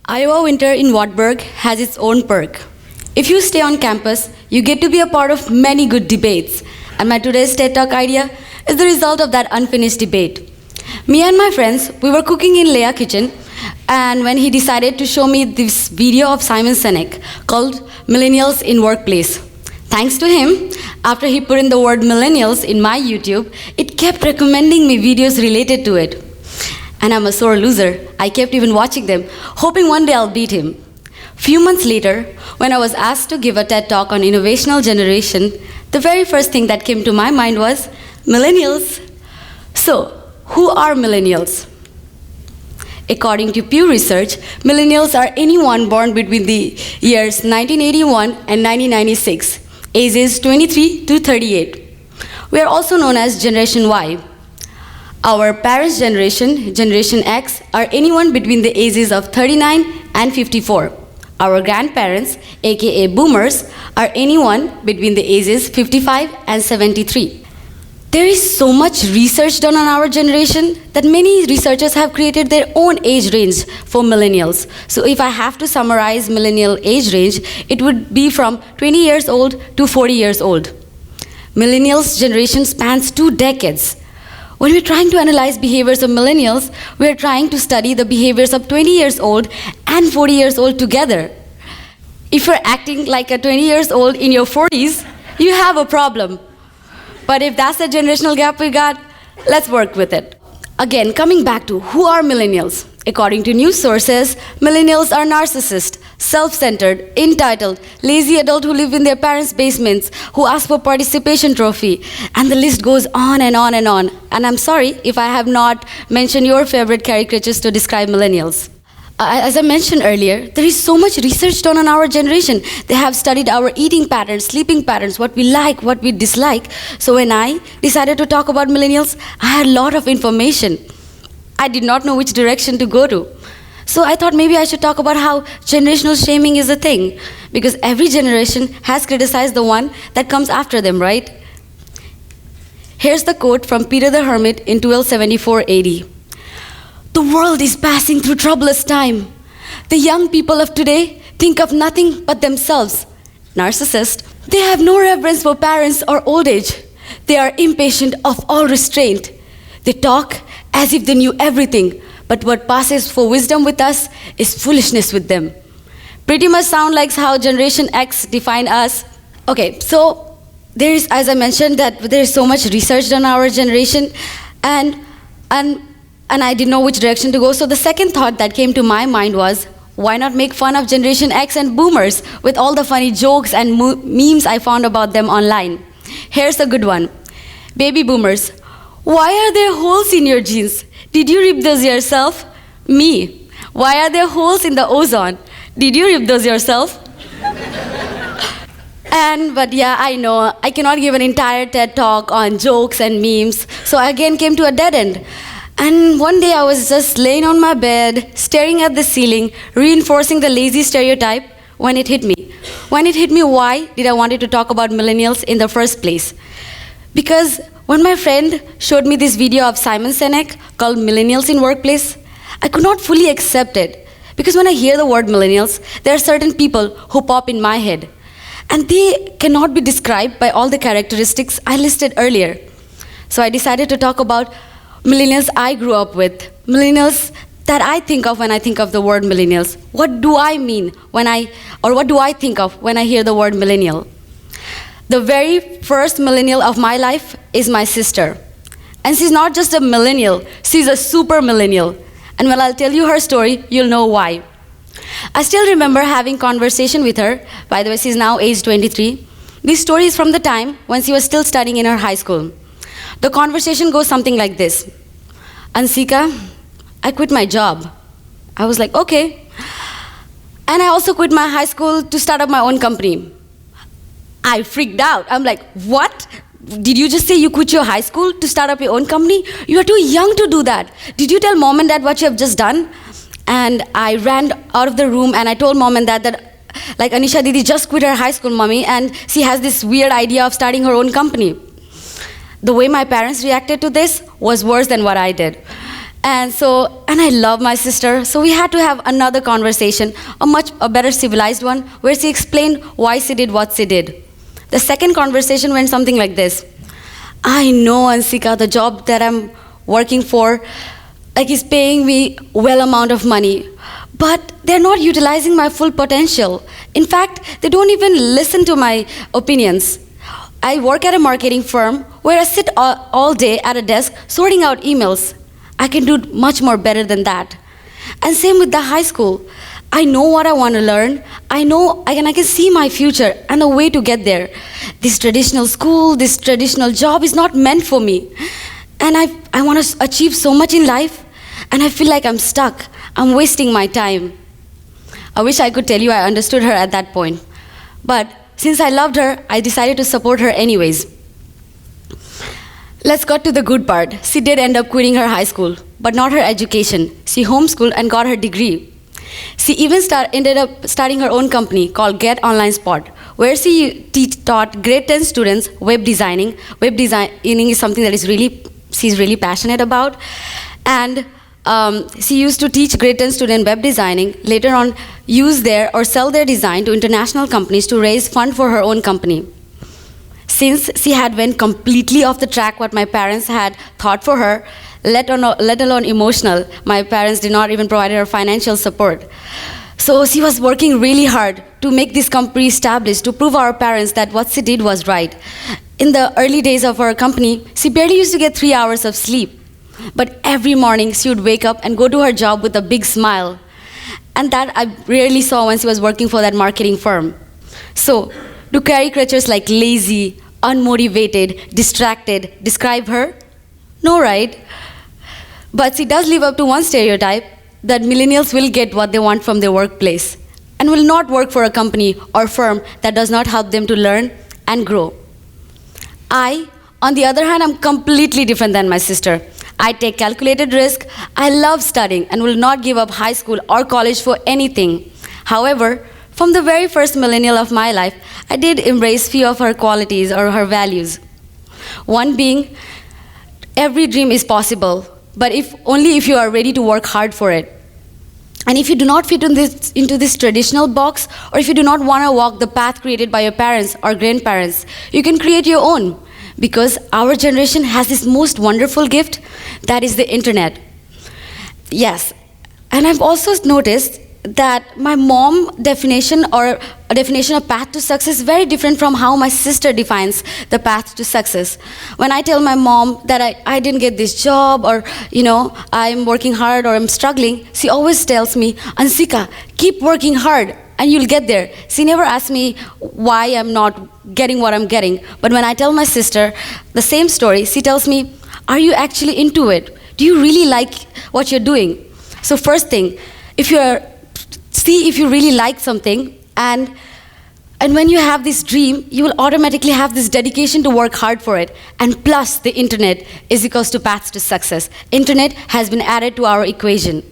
Iowa winter in Wartburg has its own perk. If you stay on campus, you get to be a part of many good debates. And my today's TED Talk idea is the result of that unfinished debate. Me and my friends, we were cooking in Leah's kitchen, and when he decided to show me this video of Simon Sinek called Millennials in Workplace. Thanks to him, after he put in the word millennials in my YouTube, it kept recommending me videos related to it. And I'm a sore loser. I kept even watching them, hoping one day I'll beat him. Few months later, when I was asked to give a TED Talk on innovational generation, the very first thing that came to my mind was millennials. So, who are millennials? According to Pew Research, millennials are anyone born between the years 1981 and 1996, ages 23 to 38. We are also known as Generation Y. Our parents' generation, Generation X, are anyone between the ages of 39 and 54. Our grandparents, aka boomers, are anyone between the ages 55 and 73. There is so much research done on our generation that many researchers have created their own age range for millennials. So if I have to summarize millennial age range, it would be from 20 years old to 40 years old. Millennials' generation spans 2 decades. When we're trying to analyze behaviors of millennials, we're trying to study the behaviors of 20 years old and 40 years old together. If you're acting like a 20 years old in your 40s, you have a problem. But if that's the generational gap we got, let's work with it. Again, coming back to who are millennials? According to news sources, millennials are narcissists, self-centered, entitled, lazy adults who live in their parents' basements, who ask for participation trophy, and the list goes on and on and on. And I'm sorry if I have not mentioned your favorite caricatures to describe millennials. As I mentioned earlier, there is so much research done on our generation. They have studied our eating patterns, sleeping patterns, what we like, what we dislike. So when I decided to talk about millennials, I had a lot of information. I did not know which direction to go to. So I thought maybe I should talk about how generational shaming is a thing, because every generation has criticized the one that comes after them, right? Here's the quote from Peter the Hermit in 1274 AD. The world is passing through troublous time. The young people of today think of nothing but themselves. Narcissist. They have no reverence for parents or old age. They are impatient of all restraint. They talk as if they knew everything, but what passes for wisdom with us is foolishness with them. Pretty much sound like how Generation X define us. Okay, so there is, as I mentioned, that there is so much research done on our generation, and I didn't know which direction to go. So the second thought that came to my mind was, why not make fun of Generation X and boomers with all the funny jokes and memes I found about them online? Here's a good one. Baby boomers, why are there holes in your jeans? Did you rip those yourself? Me, why are there holes in the ozone? Did you rip those yourself? But yeah, I know, I cannot give an entire TED Talk on jokes and memes, so I again came to a dead end. And one day I was just laying on my bed, staring at the ceiling, reinforcing the lazy stereotype when it hit me. When it hit me, why did I wanted to talk about millennials in the first place? Because when my friend showed me this video of Simon Sinek called Millennials in Workplace, I could not fully accept it. Because when I hear the word millennials, there are certain people who pop in my head. And they cannot be described by all the characteristics I listed earlier. So I decided to talk about millennials I grew up with, millennials that I think of when I think of the word millennials. What do I mean what do I think of when I hear the word millennial? The very first millennial of my life is my sister. And she's not just a millennial, she's a super millennial. And when I'll tell you her story, you'll know why. I still remember having conversation with her. By the way, she's now age 23. This story is from the time when she was still studying in her high school. The conversation goes something like this. Anshika, I quit my job. I was like, okay. And I also quit my high school to start up my own company. I freaked out. I'm like, what? Did you just say you quit your high school to start up your own company? You are too young to do that. Did you tell mom and dad what you have just done? And I ran out of the room and I told mom and dad that like Anisha Didi just quit her high school, mommy, and she has this weird idea of starting her own company. The way my parents reacted to this was worse than what I did. And I love my sister, so we had to have another conversation, a better civilized one, where she explained why she did what she did. The second conversation went something like this. I know, Anshika, the job that I'm working for, is paying me well amount of money, but they're not utilizing my full potential. In fact, they don't even listen to my opinions. I work at a marketing firm where I sit all day at a desk sorting out emails. I can do much more better than that. And same with the high school. I know what I want to learn. I know I can see my future and the way to get there. This traditional school, this traditional job is not meant for me. And I want to achieve so much in life, and I feel like I'm stuck. I'm wasting my time. I wish I could tell you I understood her at that point. But since I loved her, I decided to support her anyways. Let's get to the good part. She did end up quitting her high school, but not her education. She homeschooled and got her degree. She even ended up starting her own company called Get Online Spot, where she taught grade 10 students web designing. Web designing is something that she's really passionate about. And she used to teach grade 10 students web designing, later on use or sell their design to international companies to raise fund for her own company. Since she had went completely off the track what my parents had thought for her, let alone emotional, my parents did not even provide her financial support. So she was working really hard to make this company established, to prove our parents that what she did was right. In the early days of her company, she barely used to get 3 hours of sleep. But every morning she would wake up and go to her job with a big smile. And that I rarely saw when she was working for that marketing firm. So, do caricatures like lazy, unmotivated, distracted describe her? No, right? But she does live up to one stereotype, that millennials will get what they want from their workplace and will not work for a company or firm that does not help them to learn and grow. I, on the other hand, am completely different than my sister. I take calculated risk, I love studying, and will not give up high school or college for anything. However, from the very first millennial of my life, I did embrace few of her qualities or her values. One being, every dream is possible, but only if you are ready to work hard for it. And if you do not fit into this traditional box, or if you do not want to walk the path created by your parents or grandparents, you can create your own. Because our generation has this most wonderful gift, that is the internet. Yes, and I've also noticed that my mom's definition of path to success is very different from how my sister defines the path to success. When I tell my mom that I didn't get this job, or I'm working hard or I'm struggling, she always tells me, Anshika, keep working hard and you'll get there. She never asks me why I'm not getting what I'm getting. But when I tell my sister the same story, she tells me, are you actually into it? Do you really like what you're doing? So first thing, see if you really like something, and when you have this dream, you will automatically have this dedication to work hard for it. And plus, the internet is equals to paths to success. Internet has been added to our equation.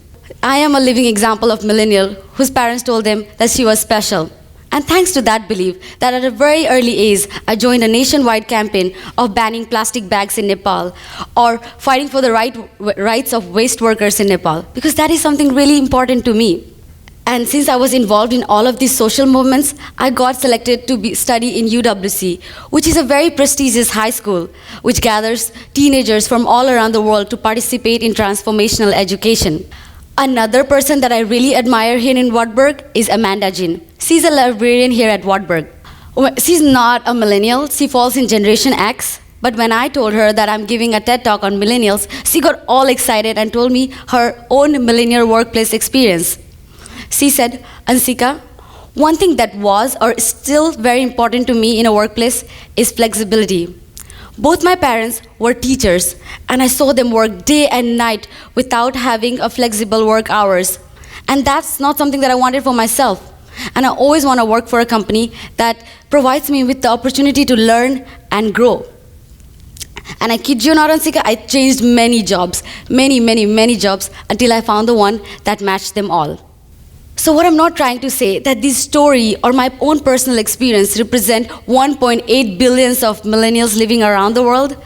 I am a living example of millennial whose parents told them that she was special. And thanks to that belief, that at a very early age, I joined a nationwide campaign of banning plastic bags in Nepal, or fighting for the rights of waste workers in Nepal, because that is something really important to me. And since I was involved in all of these social movements, I got selected to study in UWC, which is a very prestigious high school, which gathers teenagers from all around the world to participate in transformational education. Another person that I really admire here in Wartburg is Amanda Jin. She's a librarian here at Wartburg. She's not a millennial, she falls in Generation X. But when I told her that I'm giving a TED Talk on millennials, she got all excited and told me her own millennial workplace experience. She said, Anshika, one thing that was or is still very important to me in a workplace is flexibility. Both my parents were teachers, and I saw them work day and night without having a flexible work hours. And that's not something that I wanted for myself. And I always want to work for a company that provides me with the opportunity to learn and grow. And I kid you not, Anshika, I changed many jobs, many jobs, until I found the one that matched them all. So what I'm not trying to say that this story or my own personal experience represent 1.8 billion of millennials living around the world.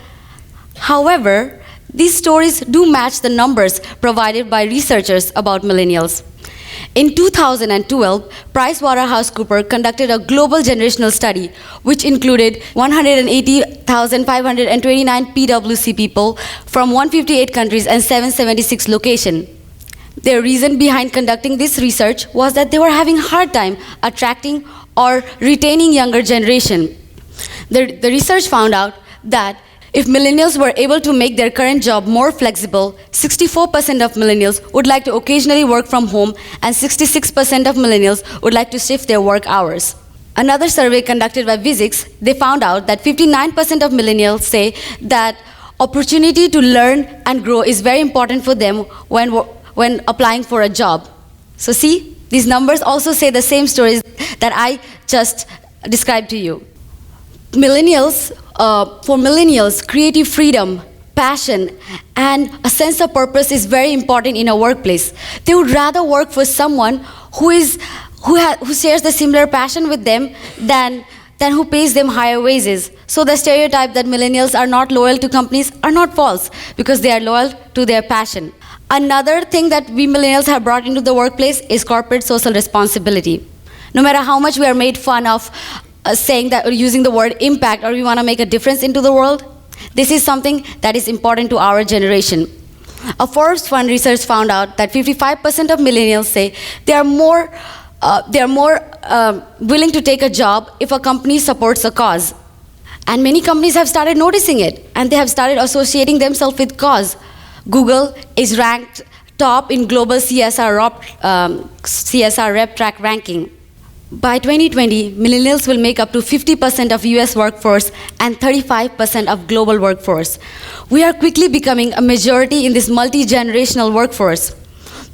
However, these stories do match the numbers provided by researchers about millennials. In 2012, PricewaterhouseCoopers conducted a global generational study which included 180,529 PwC people from 158 countries and 776 locations. Their reason behind conducting this research was that they were having a hard time attracting or retaining younger generation. The research found out that if millennials were able to make their current job more flexible, 64% of millennials would like to occasionally work from home and 66% of millennials would like to shift their work hours. Another survey conducted by Visix, they found out that 59% of millennials say that opportunity to learn and grow is very important for them when applying for a job. So see, these numbers also say the same stories that I just described to you. For millennials, creative freedom, passion, and a sense of purpose is very important in a workplace. They would rather work for someone who shares the similar passion with them than who pays them higher wages. So the stereotype that millennials are not loyal to companies are not false, because they are loyal to their passion. Another thing that we millennials have brought into the workplace is corporate social responsibility. No matter how much we are made fun of saying that, or using the word impact, or we want to make a difference into the world, this is something that is important to our generation. A Forbes Fund research found out that 55% of millennials say they are more willing to take a job if a company supports a cause. And many companies have started noticing it, and they have started associating themselves with cause. Google is ranked top in global CSR rep track ranking. By 2020, millennials will make up to 50% of US workforce and 35% of global workforce. We are quickly becoming a majority in this multi-generational workforce.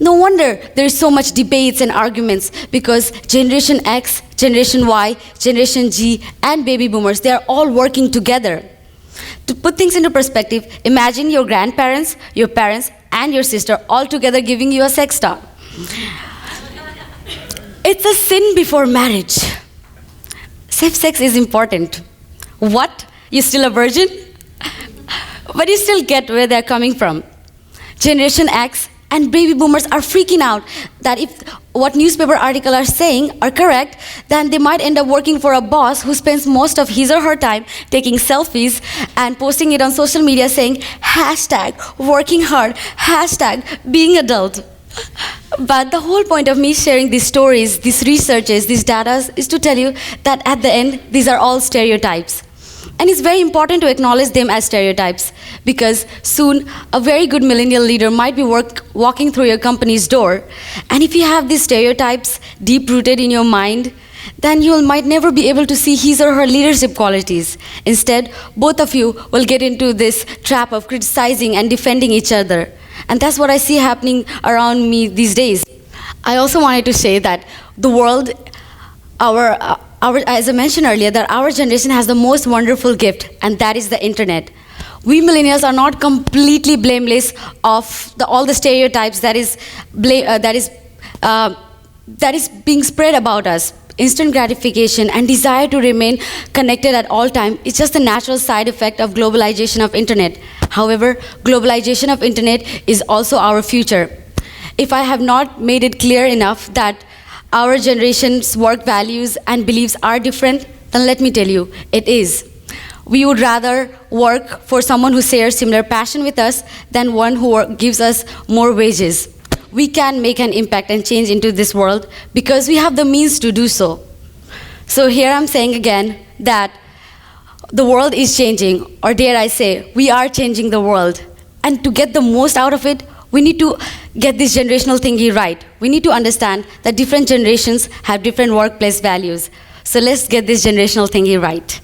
No wonder there is so much debates and arguments, because Generation X, Generation Y, Generation G, and baby boomers, they are all working together. To put things into perspective, imagine your grandparents, your parents, and your sister all together giving you a sex talk. It's a sin before marriage. Safe sex is important. What? You're still a virgin? But you still get where they're coming from. Generation X and baby boomers are freaking out that if what newspaper articles are saying are correct, then they might end up working for a boss who spends most of his or her time taking selfies and posting it on social media saying #working hard, #being adult. But the whole point of me sharing these stories, these researches, these data is to tell you that at the end, these are all stereotypes. And it's very important to acknowledge them as stereotypes, because soon a very good millennial leader might be walking through your company's door. And if you have these stereotypes deep-rooted in your mind, then you might never be able to see his or her leadership qualities. Instead, both of you will get into this trap of criticizing and defending each other. And that's what I see happening around me these days. I also wanted to say that the world, as I mentioned earlier, that our generation has the most wonderful gift, and that is the internet. We millennials are not completely blameless of all the stereotypes that is being spread about us. Instant gratification and desire to remain connected at all times is just a natural side effect of globalization of internet. However, globalization of internet is also our future. If I have not made it clear enough that our generation's work values and beliefs are different, then let me tell you, it is. We would rather work for someone who shares similar passion with us than one who gives us more wages. We can make an impact and change into this world because we have the means to do so. So here I'm saying again that the world is changing, or dare I say, we are changing the world. And to get the most out of it, we need to get this generational thingy right. We need to understand that different generations have different workplace values. So let's get this generational thingy right.